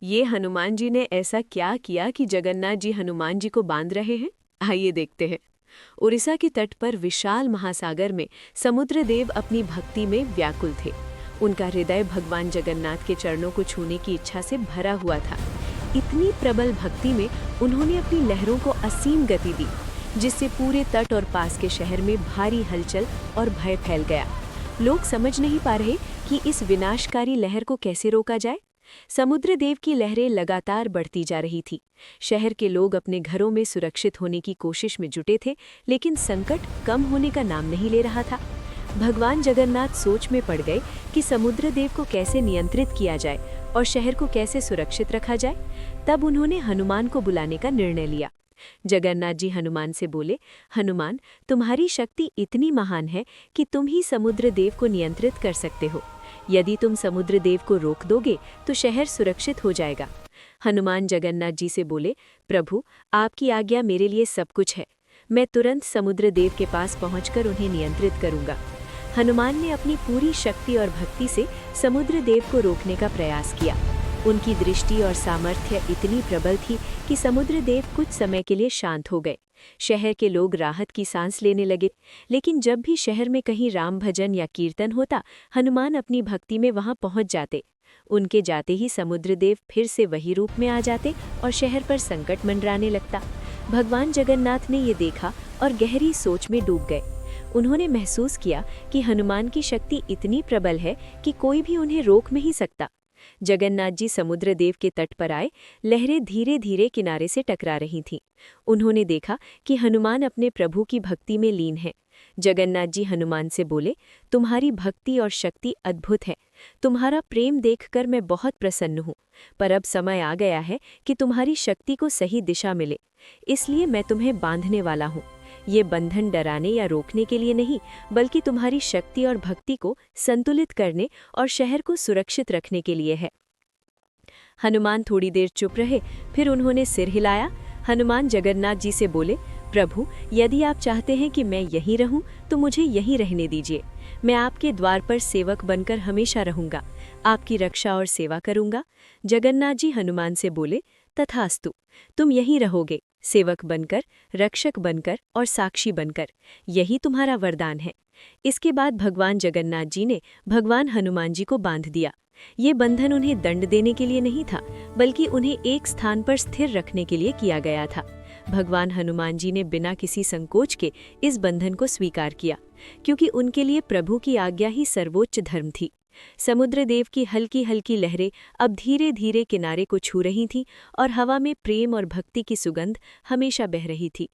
ये हनुमान जी ने ऐसा क्या किया कि जगन्नाथ जी हनुमान जी को बांध रहे हैं? आइए देखते हैं। उड़ीसा के तट पर विशाल महासागर में समुद्रदेव अपनी भक्ति में व्याकुल थे। उनका हृदय भगवान जगन्नाथ के चरणों को छूने की इच्छा से भरा हुआ था। इतनी प्रबल भक्ति में उन्होंने अपनी लहरों को असीम गति दी, जिससे पूरे तट और पास के शहर में भारी हलचल और भय फैल गया। लोग समझ नहीं पा रहे कि इस विनाशकारी लहर को कैसे रोका जाए। समुद्रदेव की लहरें लगातार बढ़ती जा रही थी। शहर के लोग अपने घरों में सुरक्षित होने की कोशिश में जुटे थे, लेकिन संकट कम होने का नाम नहीं ले रहा था। भगवान जगन्नाथ सोच में पड़ गए कि समुद्रदेव को कैसे नियंत्रित किया जाए और शहर को कैसे सुरक्षित रखा जाए। तब उन्होंने हनुमान को बुलाने का निर्णय लिया। जगन्नाथ जी हनुमान से बोले, हनुमान, तुम्हारी शक्ति इतनी महान है कि तुम ही समुद्रदेव को नियंत्रित कर सकते हो। यदि तुम समुद्रदेव को रोक दोगे तो शहर सुरक्षित हो जाएगा। हनुमान जगन्नाथ जी से बोले, प्रभु, आपकी आज्ञा मेरे लिए सब कुछ है। मैं तुरंत समुद्रदेव के पास पहुंचकर उन्हें नियंत्रित करूंगा। हनुमान ने अपनी पूरी शक्ति और भक्ति से समुद्रदेव को रोकने का प्रयास किया। उनकी दृष्टि और सामर्थ्य इतनी प्रबल थी कि समुद्रदेव कुछ समय के लिए शांत हो गए। शहर के लोग राहत की सांस लेने लगे, लेकिन जब भी शहर में कहीं राम भजन या कीर्तन होता, हनुमान अपनी भक्ति में वहां पहुंच जाते। उनके जाते ही समुद्रदेव फिर से वही रूप में आ जाते और शहर पर संकट मंडराने लगता। भगवान जगन्नाथ ने ये देखा और गहरी सोच में डूब गए। उन्होंने महसूस किया कि हनुमान की शक्ति इतनी प्रबल है कि कोई भी उन्हें रोक नहीं सकता। जगन्नाथ जी समुद्रदेव के तट पर आए। लहरें धीरे धीरे किनारे से टकरा रही थीं। उन्होंने देखा कि हनुमान अपने प्रभु की भक्ति में लीन हैं। जगन्नाथ जी हनुमान से बोले, तुम्हारी भक्ति और शक्ति अद्भुत है। तुम्हारा प्रेम देखकर मैं बहुत प्रसन्न हूँ। पर अब समय आ गया है कि तुम्हारी शक्ति को सही दिशा मिले। इसलिए मैं तुम्हें बांधने वाला हूँ। ये बंधन डराने या रोकने के लिए नहीं, बल्कि तुम्हारी शक्ति और भक्ति को संतुलित करने और शहर को सुरक्षित रखने के लिए है। हनुमान थोड़ी देर चुप रहे, फिर उन्होंने सिर हिलाया। हनुमान जगन्नाथ जी से बोले, प्रभु, यदि आप चाहते हैं कि मैं यहीं रहूं, तो मुझे यहीं रहने दीजिए। मैं आपके द्वार पर सेवक बनकर हमेशा रहूंगा। आपकी रक्षा और सेवा करूंगा। जगन्नाथ जी हनुमान से बोले, तथास्तु, तुम यहीं रहोगे, सेवक बनकर, रक्षक बनकर और साक्षी बनकर। यही तुम्हारा वरदान है। इसके बाद भगवान जगन्नाथ जी ने भगवान हनुमान जी को बांध दिया। ये बंधन उन्हें दंड देने के लिए नहीं था, बल्कि उन्हें एक स्थान पर स्थिर रखने के लिए किया गया था। भगवान हनुमान जी ने बिना किसी संकोच के इस बंधन को स्वीकार किया, क्योंकि उनके लिए प्रभु की आज्ञा ही सर्वोच्च धर्म थी। समुद्रदेव की हल्की हल्की लहरें अब धीरे धीरे किनारे को छू रही थीं और हवा में प्रेम और भक्ति की सुगंध हमेशा बह रही थी।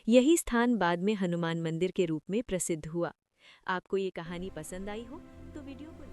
यही स्थान बाद में हनुमान मंदिर के रूप में प्रसिद्ध हुआ। आपको ये कहानी पसंद आई हो तो वीडियो को